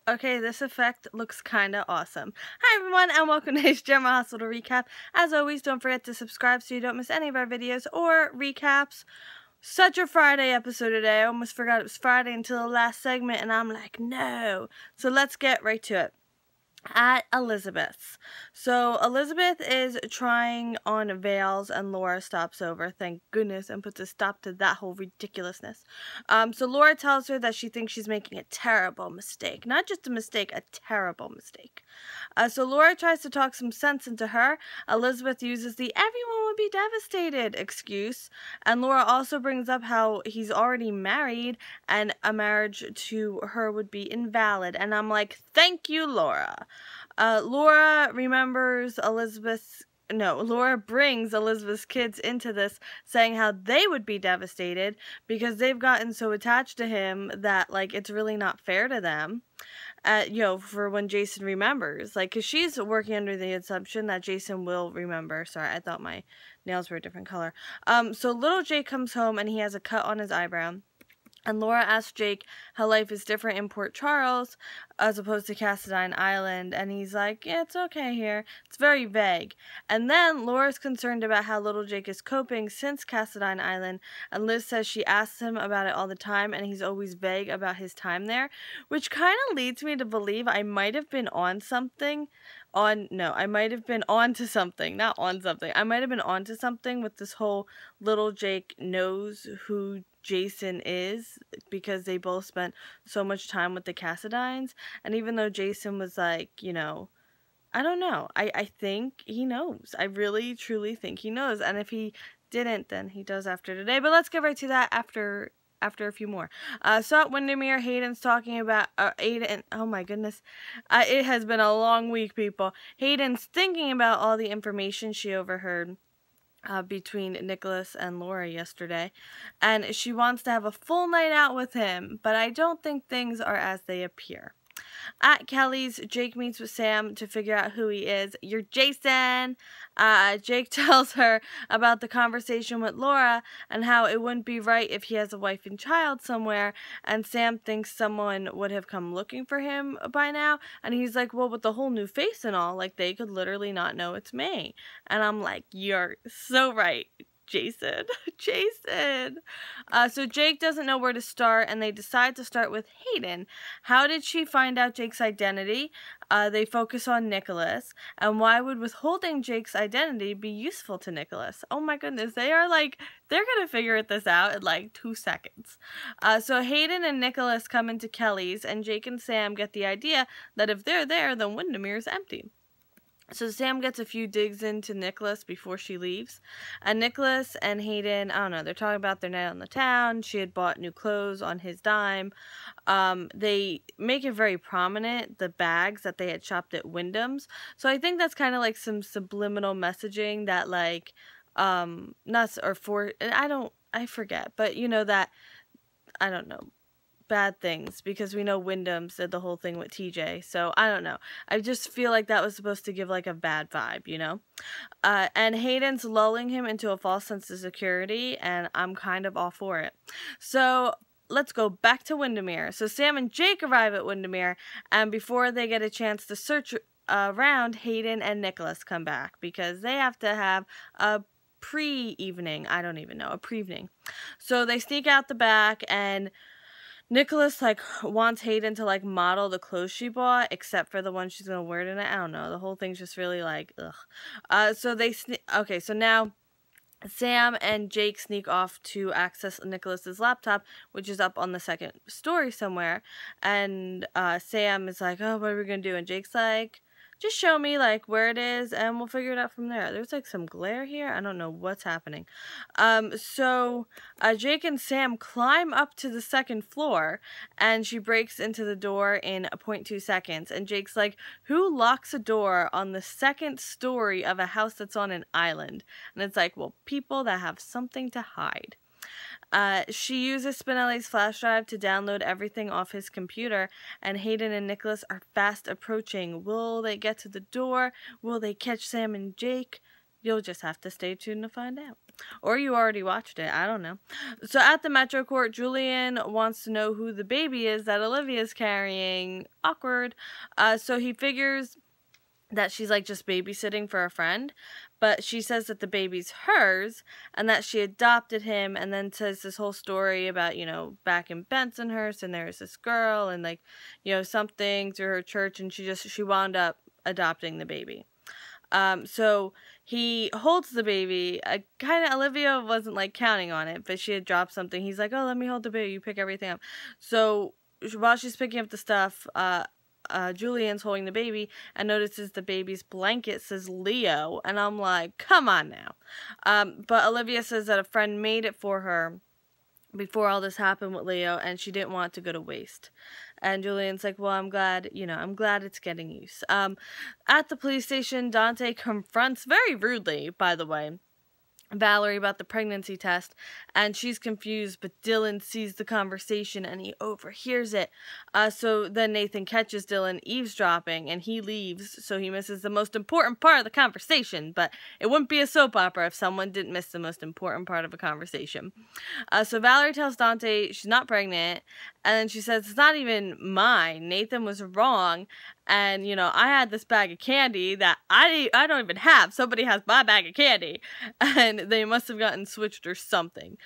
Okay, this effect looks kinda awesome. Hi everyone, and welcome to today's General Hospital Recap. As always, don't forget to subscribe so you don't miss any of our videos or recaps. Such a Friday episode today. I almost forgot it was Friday until the last segment, and I'm like, no. So let's get right to it. At Elizabeth's. So Elizabeth is trying on veils and Laura stops over, thank goodness, and puts a stop to that whole ridiculousness. So Laura tells her that she thinks she's making a terrible mistake. Not just a mistake, a terrible mistake. So Laura tries to talk some sense into her. Elizabeth uses the everyone would be devastated excuse. And Laura also brings up how he's already married and a marriage to her would be invalid. And I'm like, thank you, Laura. Laura brings Elizabeth's kids into this, saying how they would be devastated because they've gotten so attached to him that, like, it's really not fair to them. For when Jason remembers, like, because she's working under the assumption that Jason will remember. Sorry, I thought my nails were a different color. So little Jake comes home and he has a cut on his eyebrow. And Laura asks Jake how life is different in Port Charles as opposed to Cassadine Island. And he's like, yeah, it's okay here. It's very vague. And then Laura's concerned about how little Jake is coping since Cassadine Island. And Liz says she asks him about it all the time and he's always vague about his time there. Which kind of leads me to believe I might have been on something. I might have been onto something. Not on something. I might have been onto something with this whole little Jake knows who Jason is because they both spent so much time with the Cassadines. And even though Jason was like, I don't know. I think he knows. I really, truly think he knows. And if he didn't, then he does after today. But let's get right to that after a few more. So at WYNDEMERE, Hayden's talking about Hayden. Oh my goodness. It has been a long week, people. Hayden's thinking about all the information she overheard between Nikolas and Laura yesterday, and she wants to have a full night out with him, but I don't think things are as they appear. At Kelly's, Jake meets with Sam to figure out who he is. You're Jason! Jake tells her about the conversation with Laura and how it wouldn't be right if he has a wife and child somewhere, and Sam thinks someone would have come looking for him by now, and he's like, well, with the whole new face and all, like, they could literally not know it's me. And I'm like, you're so right, Jason. So Jake doesn't know where to start, and they decide to start with Hayden. How did she find out Jake's identity? They focus on Nikolas, and why would withholding Jake's identity be useful to Nikolas? Oh my goodness, they're gonna figure this out in like 2 seconds. So Hayden and Nikolas come into Kelly's, and Jake and Sam get the idea that if they're there, then WYNDEMERE's empty. So Sam gets a few digs into Nikolas before she leaves. And Nikolas and Hayden, I don't know, they're talking about their night on the town. She had bought new clothes on his dime. They make it very prominent, the bags that they had shopped at Wyndham's. So I think that's kind of like some subliminal messaging that like, I forget. But that, I don't know. Bad things, because we know Wyndham's did the whole thing with TJ, so I don't know. I just feel like that was supposed to give like a bad vibe, and Hayden's lulling him into a false sense of security, and I'm kind of all for it. So let's go back to WYNDEMERE. So Sam and Jake arrive at WYNDEMERE, and before they get a chance to search around, Hayden and Nikolas come back because they have to have a pre-evening. So they sneak out the back, and Nikolas, wants Hayden to, model the clothes she bought, except for the one she's gonna wear tonight. I don't know. The whole thing's just really, ugh. So now Sam and Jake sneak off to access Nikolas's laptop, which is up on the second story somewhere. And Sam is like, oh, what are we gonna do? And Jake's like, just show me, where it is, and we'll figure it out from there. There's, some glare here. I don't know what's happening. So Jake and Sam climb up to the second floor, and she breaks into the door in 0.2 seconds. And Jake's like, who locks a door on the second story of a house that's on an island? And it's like, well, people that have something to hide. She uses Spinelli's flash drive to download everything off his computer, and Hayden and Nikolas are fast approaching. Will they get to the door? Will they catch Sam and Jake? You'll just have to stay tuned to find out. Or you already watched it. I don't know. So at the Metro Court, Julian wants to know who the baby is that Olivia's carrying. Awkward. So he figures that she's like just babysitting for a friend, but she says that the baby's hers and that she adopted him, and then says this whole story about, you know, back in Bensonhurst, and there's this girl and like, you know, something through her church, and she wound up adopting the baby. So he holds the baby. Olivia wasn't like counting on it, but she had dropped something. He's like, oh, let me hold the baby, you pick everything up. So while she's picking up the stuff, Julian's holding the baby and notices the baby's blanket says Leo, and I'm like, come on now. But Olivia says that a friend made it for her before all this happened with Leo, and she didn't want it to go to waste. And Julian's like, well, I'm glad it's getting use. At the police station, Dante confronts, very rudely, by the way, Valerie about the pregnancy test, and she's confused, but Dylan sees the conversation and he overhears it. So then Nathan catches Dylan eavesdropping and he leaves, so he misses the most important part of the conversation. But it wouldn't be a soap opera if someone didn't miss the most important part of a conversation. So Valerie tells Dante she's not pregnant, and then she says, it's not even mine. Nathan was wrong. And, you know, I had this bag of candy that I don't even have. Somebody has my bag of candy. And they must have gotten switched or something.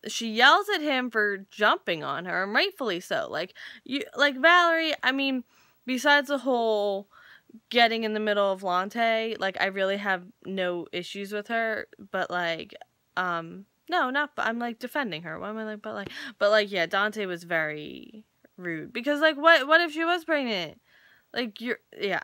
She yells at him for jumping on her, and rightfully so. Like Valerie, I mean, besides the whole getting in the middle of Lante, like, I really have no issues with her. But, like, no, not, I'm, like, defending her. Why am I, like, but, like, yeah, Dante was very rude. Because, like, what if she was pregnant? Like,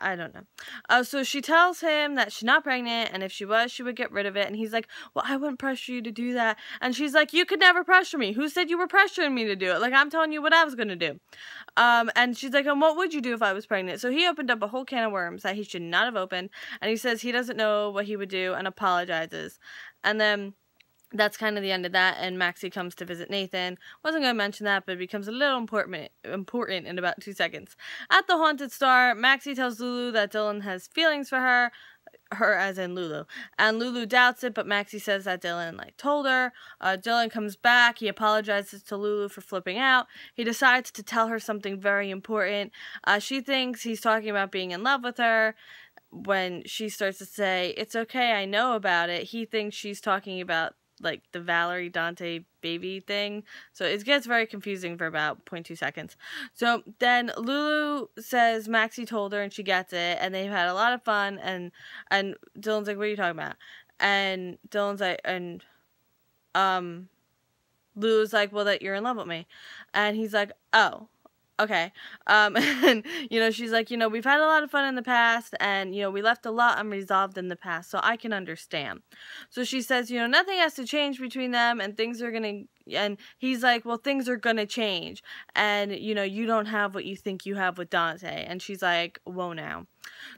I don't know. So she tells him that she's not pregnant, and if she was, she would get rid of it. And he's like, well, I wouldn't pressure you to do that. And she's like, you could never pressure me. Who said you were pressuring me to do it? Like, I'm telling you what I was going to do. And she's like, and what would you do if I was pregnant? So he opened up a whole can of worms that he should not have opened. And he says he doesn't know what he would do and apologizes. And then that's kind of the end of that, and Maxie comes to visit Nathan. Wasn't going to mention that, but it becomes a little important in about 2 seconds. At the Haunted Star, Maxie tells Lulu that Dylan has feelings for her as in Lulu, and Lulu doubts it, but Maxie says that Dylan, like, told her. Dylan comes back. He apologizes to Lulu for flipping out. He decides to tell her something very important. She thinks he's talking about being in love with her. When she starts to say, it's okay, I know about it, he thinks she's talking about, like, the Valerie Dante baby thing. So it gets very confusing for about 0.2 seconds. So then Lulu says Maxie told her and she gets it, and they've had a lot of fun, and Dylan's like, what are you talking about? And Dylan's like, and Lulu's like, well, that you're in love with me. And he's like, oh, okay. And, you know, she's like, you know, we've had a lot of fun in the past, and, you know, we left a lot unresolved in the past, so I can understand. So she says, you know, nothing has to change between them, and things are gonna, and he's like, well, things are gonna change, and, you know, you don't have what you think you have with Dante. And she's like, whoa now.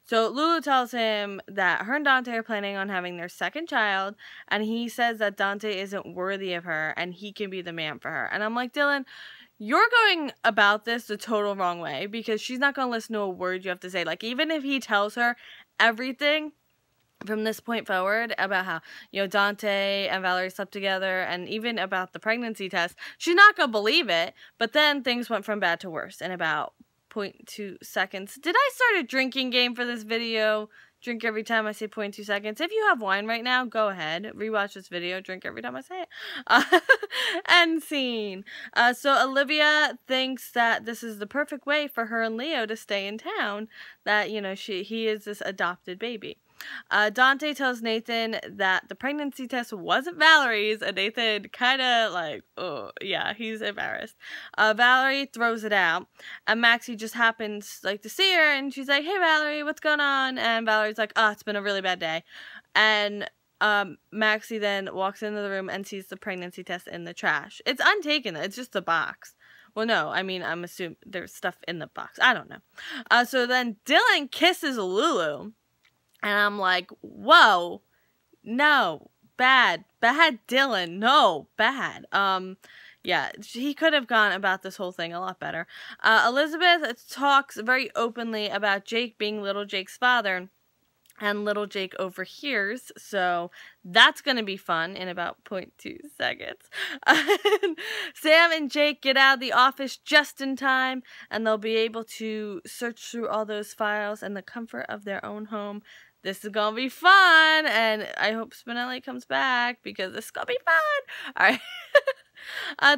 So Lulu tells him that her and Dante are planning on having their second child, and he says that Dante isn't worthy of her, and he can be the man for her. And I'm like, Dylan, you're going about this the total wrong way, because she's not going to listen to a word you have to say. Like, even if he tells her everything from this point forward about how, you know, Dante and Valerie slept together, and even about the pregnancy test, she's not going to believe it. But then things went from bad to worse in about 0.2 seconds. Did I start a drinking game for this video? Drink every time I say 0.2 seconds. If you have wine right now, go ahead. Rewatch this video. Drink every time I say it. End scene. So Olivia thinks that this is the perfect way for her and Leo to stay in town. That, you know, he is this adopted baby. Dante tells Nathan that the pregnancy test wasn't Valerie's, and Nathan kind of like, oh, yeah, he's embarrassed. Valerie throws it out, and Maxie just happens, like, to see her, and she's like, hey, Valerie, what's going on? And Valerie's like, oh, it's been a really bad day. And Maxie then walks into the room and sees the pregnancy test in the trash. It's untaken. It's just a box. Well, no, I mean, I'm assuming there's stuff in the box. I don't know. So then Dylan kisses Lulu. And I'm like, whoa, no, bad Dylan, no, bad. Yeah, he could have gone about this whole thing a lot better. Elizabeth talks very openly about Jake being little Jake's father, and little Jake overhears, so that's going to be fun in about 0.2 seconds. Sam and Jake get out of the office just in time, and they'll be able to search through all those files in the comfort of their own home. This is going to be fun, and I hope Spinelli comes back, because this is going to be fun. All right.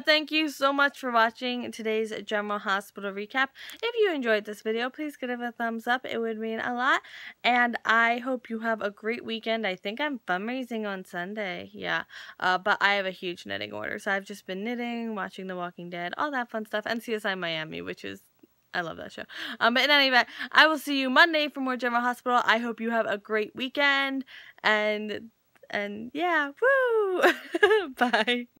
Thank you so much for watching today's General Hospital recap. If you enjoyed this video, please give it a thumbs up. It would mean a lot. And I hope you have a great weekend. I think I'm fundraising on Sunday. Yeah. But I have a huge knitting order. So I've just been knitting, watching The Walking Dead, all that fun stuff. And CSI Miami, which is... I love that show. But in any event, I will see you Monday for more General Hospital. I hope you have a great weekend. And yeah, woo! Bye.